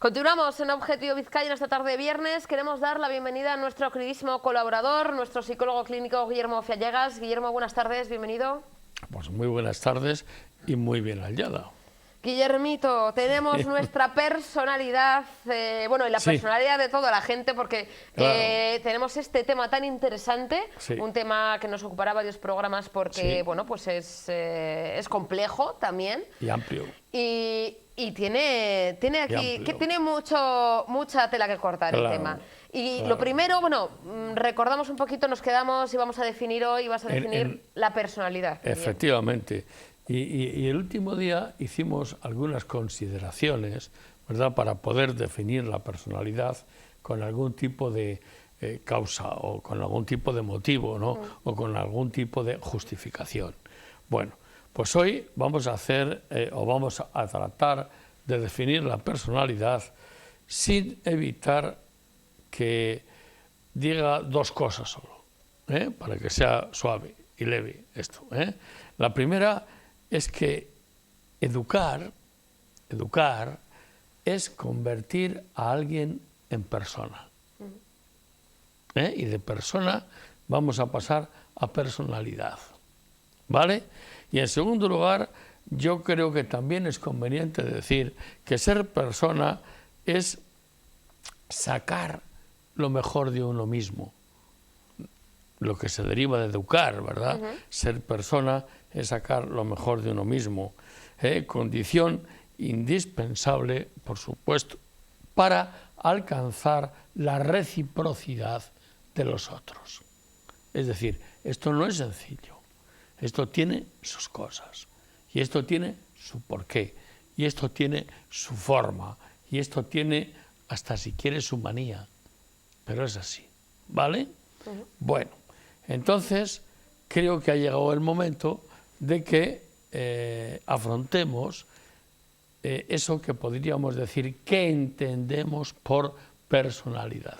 Continuamos en Objetivo Vizcaya en esta tarde de viernes. Queremos dar la bienvenida a nuestro queridísimo colaborador, nuestro psicólogo clínico Guillermo Fiallegas. Guillermo, buenas tardes, bienvenido. Pues muy buenas tardes y muy bien hallada. Guillermito, tenemos nuestra personalidad, bueno, y la personalidad de toda la gente, porque tenemos este tema tan interesante, un tema que nos ocupará varios programas porque, bueno, pues es complejo también. Y amplio. Y tiene aquí, que tiene mucha tela que cortar el tema. Y lo primero, bueno, recordamos un poquito, nos quedamos y vamos a definir hoy, vas a definir la personalidad. Efectivamente. Y el último día hicimos algunas consideraciones, ¿verdad?, para poder definir la personalidad con algún tipo de causa o con algún tipo de motivo, ¿no? O con algún tipo de justificación. Bueno, pues hoy vamos a hacer o vamos a tratar de definir la personalidad sin evitar que diga dos cosas solo, para que sea suave y leve esto. La primera es que educar es convertir a alguien en persona. Y de persona vamos a pasar a personalidad. ¿Vale? Y en segundo lugar, yo creo que también es conveniente decir que ser persona es sacar lo mejor de uno mismo. Lo que se deriva de educar, ¿verdad? Ser persona es sacar lo mejor de uno mismo. Condición indispensable, por supuesto, para alcanzar la reciprocidad de los otros. Es decir, esto no es sencillo. Esto tiene sus cosas. Y esto tiene su porqué. Y esto tiene su forma. Y esto tiene, hasta si quiere, su manía. Pero es así. ¿Vale? Bueno. Entonces, creo que ha llegado el momento de que afrontemos eso que podríamos decir que entendemos por personalidad.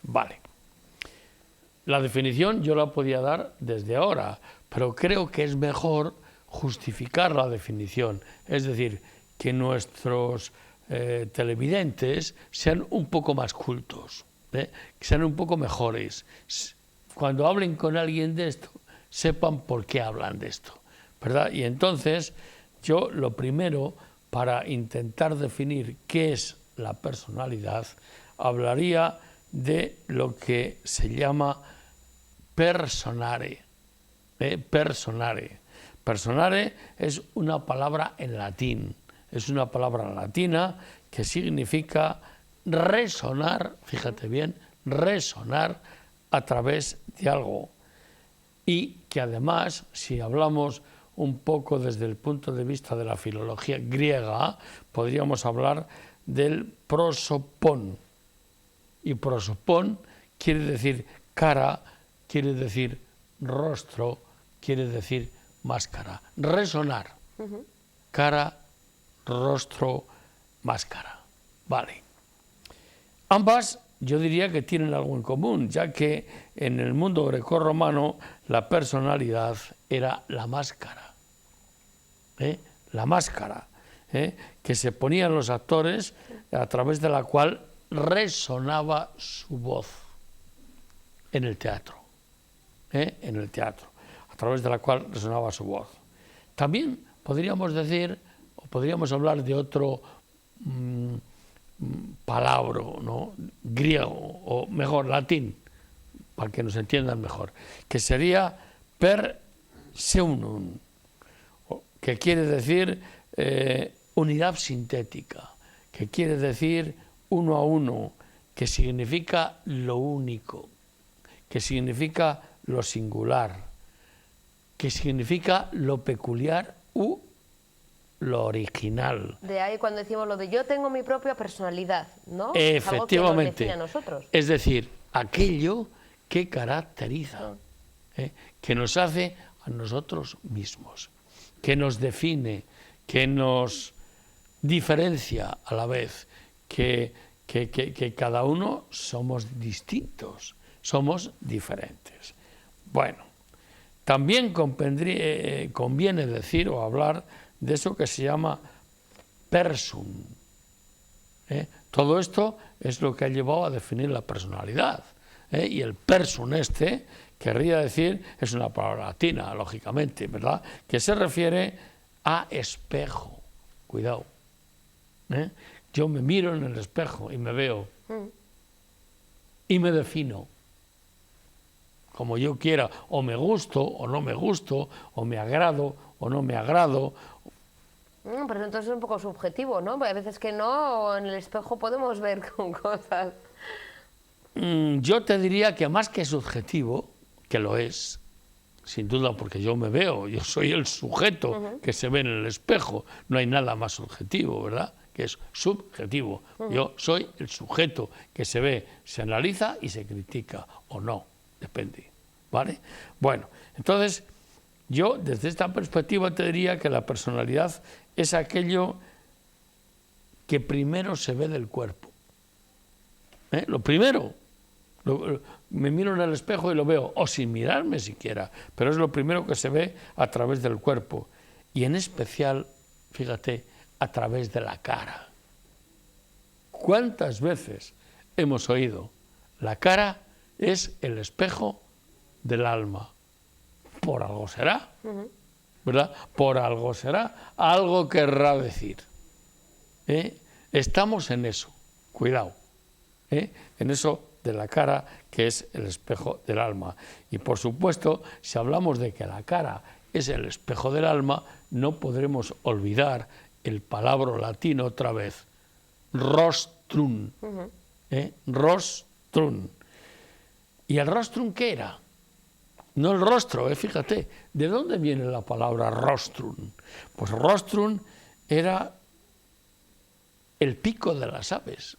Vale. La definición yo la podía dar desde ahora, pero creo que es mejor justificar la definición, es decir, que nuestros televidentes sean un poco más cultos, que sean un poco mejores. Cuando hablen con alguien de esto, sepan por qué hablan de esto, ¿verdad? Y entonces, yo lo primero, para intentar definir qué es la personalidad, hablaría de lo que se llama personare. Personare. Personare es una palabra en latín, es una palabra latina que significa resonar, fíjate bien, resonar a través de algo, y que además, si hablamos un poco desde el punto de vista de la filología griega, podríamos hablar del prosopón, y prosopón quiere decir cara, quiere decir rostro, quiere decir máscara, resonar, cara, rostro, máscara, vale. Ambas yo diría que tienen algo en común, ya que en el mundo grecorromano la personalidad era la máscara. La máscara que se ponían los actores, a través de la cual resonaba su voz en el teatro. En el teatro, a través de la cual resonaba su voz. También podríamos decir, o podríamos hablar de otro palabra, ¿no?, griego, o mejor, latín, para que nos entiendan mejor, que sería perseunum, que quiere decir unidad sintética, que quiere decir uno a uno, que significa lo único, que significa lo singular, que significa lo peculiar u lo original. De ahí cuando decimos lo de yo tengo mi propia personalidad, ¿no? Efectivamente. Es algo que nos define a nosotros. Es decir, aquello que caracteriza, que nos hace a nosotros mismos, que nos define, que nos diferencia a la vez, que cada uno somos distintos, somos diferentes. Bueno, también conviene decir o hablar de eso que se llama persum. Todo esto es lo que ha llevado a definir la personalidad. Y el person querría decir, es una palabra latina, lógicamente, ¿verdad?, que se refiere a espejo. Cuidado. Yo me miro en el espejo y me veo y me defino como yo quiera, o me gusto o no me gusto, o me agrado o no me agrado. Pero entonces es un poco subjetivo, ¿no? Porque a veces que no, en el espejo podemos ver con cosas. Yo te diría que más que subjetivo, que lo es, sin duda, porque yo me veo, yo soy el sujeto que se ve en el espejo, no hay nada más subjetivo, ¿verdad?, que es subjetivo. Yo soy el sujeto que se ve, se analiza y se critica, o no, depende, ¿vale? Bueno, entonces, yo desde esta perspectiva te diría que la personalidad es aquello que primero se ve del cuerpo. Lo primero, me miro en el espejo y lo veo, o sin mirarme siquiera, pero es lo primero que se ve a través del cuerpo, y en especial, fíjate, a través de la cara. ¿Cuántas veces hemos oído? La cara es el espejo del alma. Por algo será, ¿verdad? Por algo será, algo querrá decir. Estamos en eso, cuidado, en eso de la cara, que es el espejo del alma. Y por supuesto, si hablamos de que la cara es el espejo del alma, no podremos olvidar el palabra latino otra vez, rostrum. Rostrum. ¿Y el rostrum qué era? No el rostro, fíjate. ¿De dónde viene la palabra rostrum? Pues rostrum era el pico de las aves.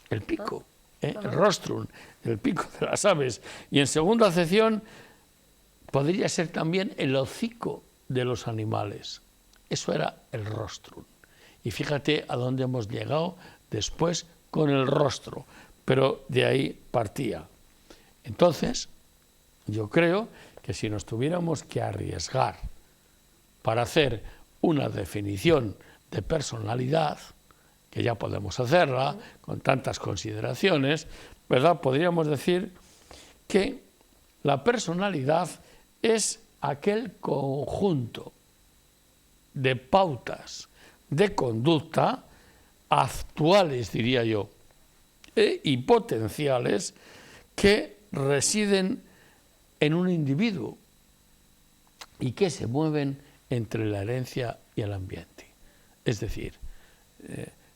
El pico. El rostrum, el pico de las aves. Y en segunda acepción podría ser también el hocico de los animales. Eso era el rostrum. Y fíjate a dónde hemos llegado después con el rostro, pero de ahí partía. Entonces, yo creo que si nos tuviéramos que arriesgar para hacer una definición de personalidad, que ya podemos hacerla con tantas consideraciones, ¿verdad?, podríamos decir que la personalidad es aquel conjunto de pautas de conducta actuales, diría yo, y potenciales que residen en un individuo y que se mueven entre la herencia y el ambiente. Es decir,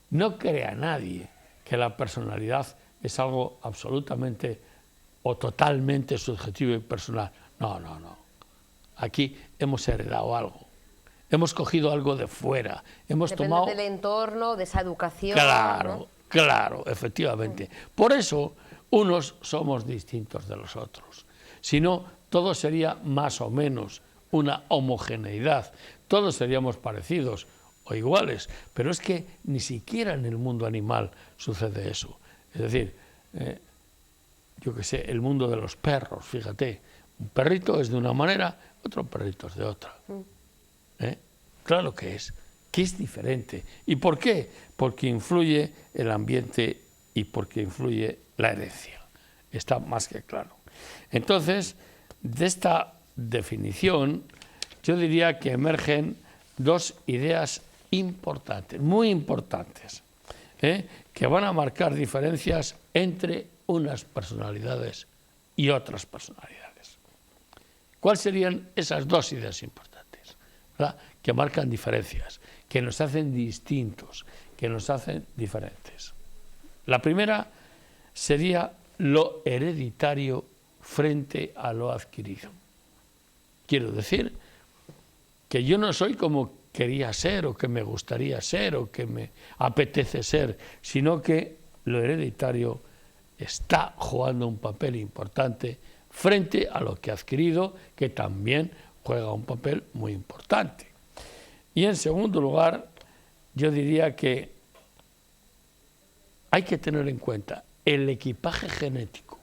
no crea nadie que la personalidad es algo absolutamente o totalmente subjetivo y personal. No, no, no. Aquí hemos heredado algo. Hemos cogido algo de fuera. Hemos tomado del entorno, de esa educación. Claro, ¿no? Claro, efectivamente. Por eso unos somos distintos de los otros. Si no, todo sería más o menos una homogeneidad. Todos seríamos parecidos o iguales, pero es que ni siquiera en el mundo animal sucede eso. Es decir, yo qué sé, el mundo de los perros, fíjate, un perrito es de una manera, otro perrito es de otra. Claro que es diferente. ¿Y por qué? Porque influye el ambiente y porque influye la herencia. Está más que claro. Entonces, de esta definición, yo diría que emergen dos ideas importantes, muy importantes, que van a marcar diferencias entre unas personalidades y otras personalidades. ¿Cuáles serían esas dos ideas importantes? ¿Verdad? Que marcan diferencias, que nos hacen distintos, que nos hacen diferentes. La primera sería lo hereditario frente a lo adquirido. Quiero decir que yo no soy como quería ser o que me gustaría ser o que me apetece ser, sino que lo hereditario está jugando un papel importante frente a lo que he adquirido, que también juega un papel muy importante. Y en segundo lugar, yo diría que hay que tener en cuenta el equipaje genético,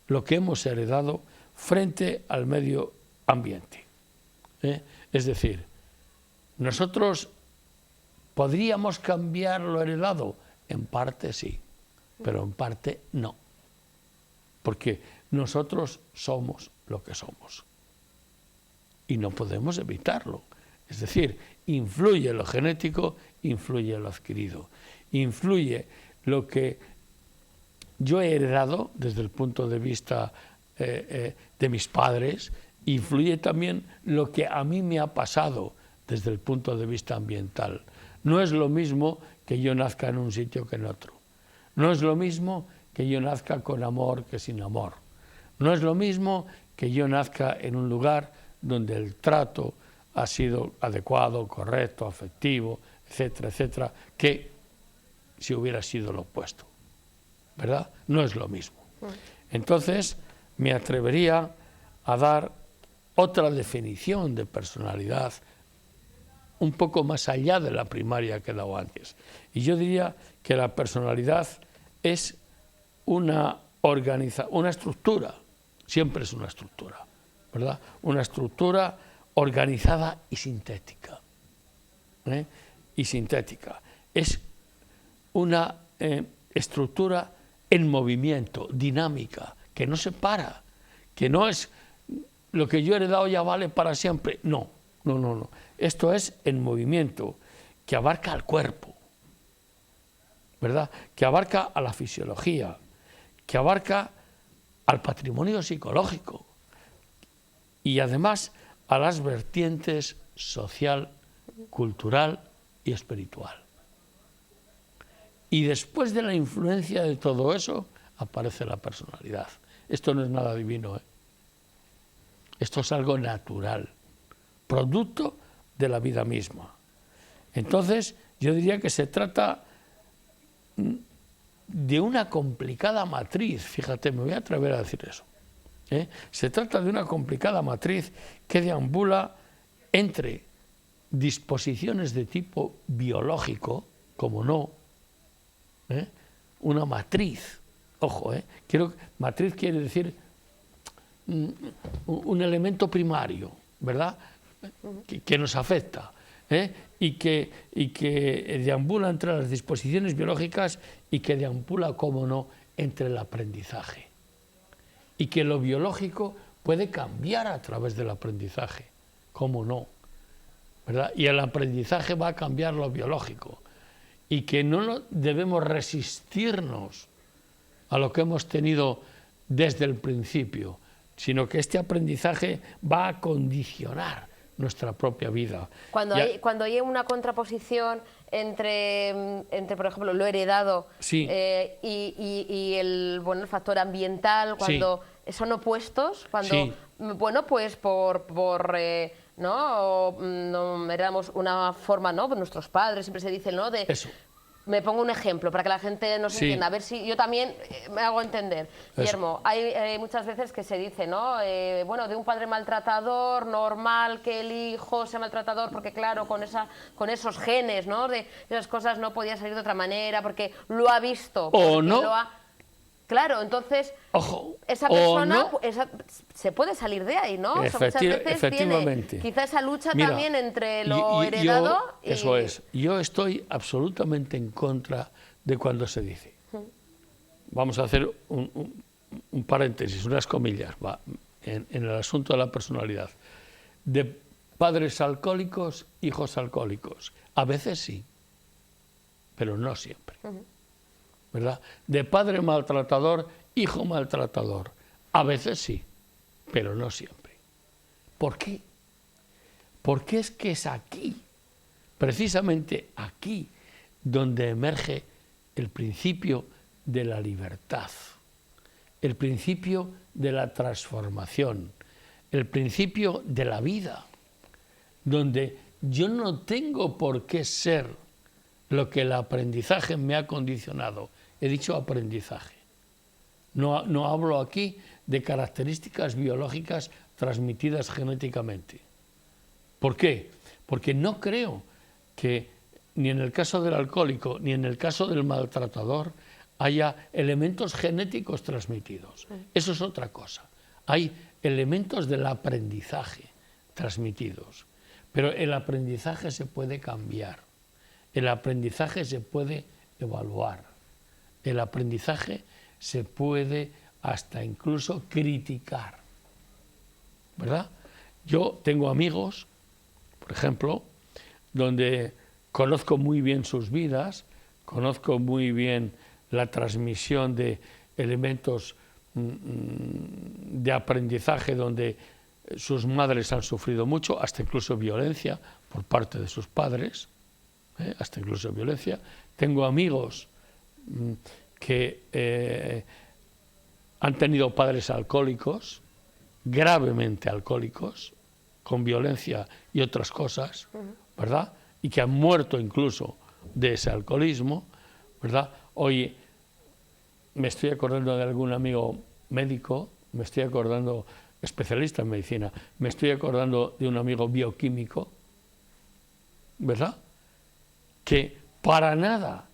lo que hemos heredado frente al medio ambiente. Es decir, nosotros podríamos cambiar lo heredado, en parte sí, pero en parte no. Porque nosotros somos lo que somos. Y no podemos evitarlo. Es decir, influye lo genético, influye lo adquirido. Influye lo que yo he heredado desde el punto de vista de mis padres, influye también lo que a mí me ha pasado desde el punto de vista ambiental. No es lo mismo que yo nazca en un sitio que en otro. No es lo mismo que yo nazca con amor que sin amor. No es lo mismo que yo nazca en un lugar donde el trato ha sido adecuado, correcto, afectivo, etcétera, etcétera, que si hubiera sido lo opuesto. ¿Verdad? No es lo mismo. Entonces, me atrevería a dar otra definición de personalidad un poco más allá de la primaria que he dado antes. Y yo diría que la personalidad es una estructura, siempre es una estructura, ¿verdad? Una estructura organizada y sintética. Y sintética. Es una estructura en movimiento, dinámica, que no se para, que no es lo que yo he heredado ya vale para siempre. No, no, no, no. Esto es en movimiento, que abarca al cuerpo, ¿verdad? Que abarca a la fisiología, que abarca al patrimonio psicológico y además a las vertientes social, cultural y espiritual. Y después de la influencia de todo eso, aparece la personalidad. Esto no es nada divino, ¿eh? Esto es algo natural, producto de la vida misma. Entonces, yo diría que se trata de una complicada matriz, fíjate, me voy a atrever a decir eso. Se trata de una complicada matriz que deambula entre disposiciones de tipo biológico, como no, una matriz, ojo, matriz quiere decir un elemento primario, ¿verdad?, que nos afecta, y que deambula entre las disposiciones biológicas y que deambula, como no, entre el aprendizaje. Y que lo biológico puede cambiar a través del aprendizaje, como no, ¿verdad? Y el aprendizaje va a cambiar lo biológico. Y que no debemos resistirnos a lo que hemos tenido desde el principio, sino que este aprendizaje va a condicionar nuestra propia vida. Cuando hay una contraposición entre, por ejemplo, lo heredado, sí, y el factor ambiental, cuando sí, son opuestos, cuando, sí, bueno, pues no heredamos una forma, ¿no? Nuestros padres siempre se dicen, ¿no? De eso. Me pongo un ejemplo para que la gente nos sí, entienda, a ver si yo también me hago entender. Eso. Guillermo, hay muchas veces que se dice, ¿no? Bueno, de un padre maltratador, normal que el hijo sea maltratador, porque claro, con esos genes, ¿no? De esas cosas no podía salir de otra manera, porque lo ha visto. O no. Claro, entonces, ojo, esa persona se puede salir de ahí, ¿no? Muchas veces efectivamente. Tiene quizá esa lucha también entre lo heredado y... Eso es. Yo estoy absolutamente en contra de cuando se dice. Vamos a hacer un paréntesis, unas comillas, en el asunto de la personalidad. De padres alcohólicos, hijos alcohólicos. A veces sí, pero no siempre. ¿Verdad? De padre maltratador, hijo maltratador. A veces sí, pero no siempre. ¿Por qué? Porque es que es aquí, precisamente aquí, donde emerge el principio de la libertad, el principio de la transformación, el principio de la vida, donde yo no tengo por qué ser lo que el aprendizaje me ha condicionado. He dicho aprendizaje. No hablo aquí de características biológicas transmitidas genéticamente. ¿Por qué? Porque no creo que ni en el caso del alcohólico ni en el caso del maltratador haya elementos genéticos transmitidos. Eso es otra cosa. Hay elementos del aprendizaje transmitidos. Pero el aprendizaje se puede cambiar. El aprendizaje se puede evaluar. El aprendizaje se puede hasta incluso criticar, ¿verdad? Yo tengo amigos, por ejemplo, donde conozco muy bien sus vidas, conozco muy bien la transmisión de elementos de aprendizaje donde sus madres han sufrido mucho, hasta incluso violencia por parte de sus padres, hasta incluso violencia. Tengo amigos que han tenido padres alcohólicos, gravemente alcohólicos, con violencia y otras cosas, ¿verdad? Y que han muerto incluso de ese alcoholismo, ¿verdad? Hoy me estoy acordando de algún amigo médico, me estoy acordando, especialista en medicina, me estoy acordando de un amigo bioquímico, ¿verdad? Que para nada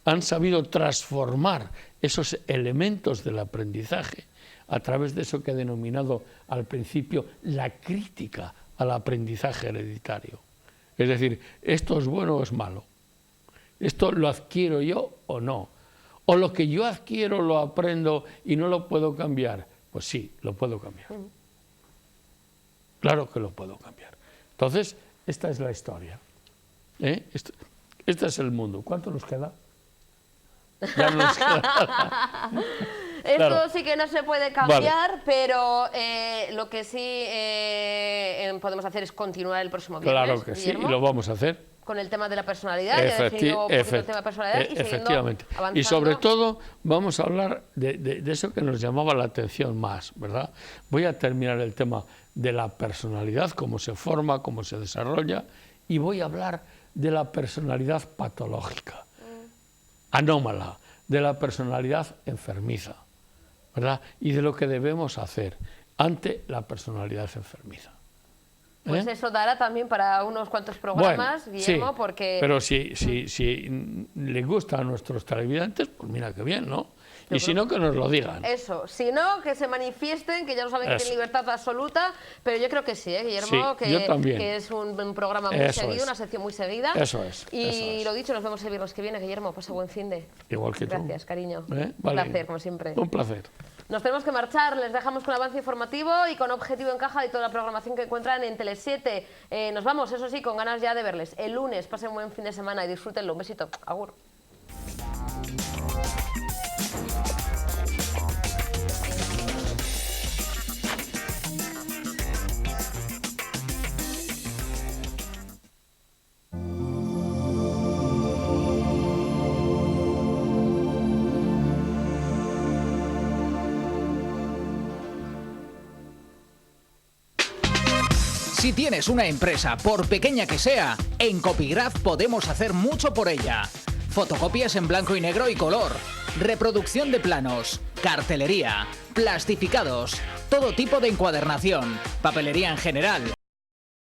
han sabido transformar esos elementos del aprendizaje a través de eso que he denominado al principio la crítica al aprendizaje hereditario. Es decir, ¿esto es bueno o es malo? ¿Esto lo adquiero yo o no? ¿O lo que yo adquiero lo aprendo y no lo puedo cambiar? Pues sí, lo puedo cambiar. Claro que lo puedo cambiar. Entonces, esta es la historia. Este es el mundo. ¿Cuánto nos queda? Ya no nos queda nada. Esto Claro. sí que no se puede cambiar, Vale. pero lo que sí podemos hacer es continuar el próximo viernes, Claro que sí, Guillermo, y lo vamos a hacer. con el tema de la personalidad, ya he definido un poquito el tema de personalidad y siguiendo Efectivamente. avanzando. Y sobre todo vamos a hablar de eso que nos llamaba la atención más, ¿verdad? Voy a terminar el tema de la personalidad, cómo se forma, cómo se desarrolla, y voy a hablar de la personalidad patológica, anómala, de la personalidad enfermiza, ¿verdad? Y de lo que debemos hacer ante la personalidad enfermiza. Pues eso dará también para unos cuantos programas, Bueno, Guillermo, sí, porque... pero si le gusta a nuestros televidentes, pues mira qué bien, ¿no? Y si no, que nos lo digan. Eso, si no, que se manifiesten, que ya lo saben que tienen libertad absoluta, pero yo creo que sí, Guillermo, Sí, yo también. que es un programa muy Eso seguido, es. una sección muy seguida. Eso es, Y eso es. lo dicho, nos vemos el viernes que viene, Guillermo, pasa buen finde. Igual que tú. Gracias, cariño. Vale. Un placer, como siempre. Un placer. Nos tenemos que marchar, les dejamos con avance informativo y con Objetivo en Caja y toda la programación que encuentran en Tele7. Nos vamos, eso sí, con ganas ya de verles. El lunes, pasen un buen fin de semana y disfrútenlo. Un besito. Agur. Si tienes una empresa, por pequeña que sea, en Copygraph podemos hacer mucho por ella. Fotocopias en blanco y negro y color, reproducción de planos, cartelería, plastificados, todo tipo de encuadernación, papelería en general,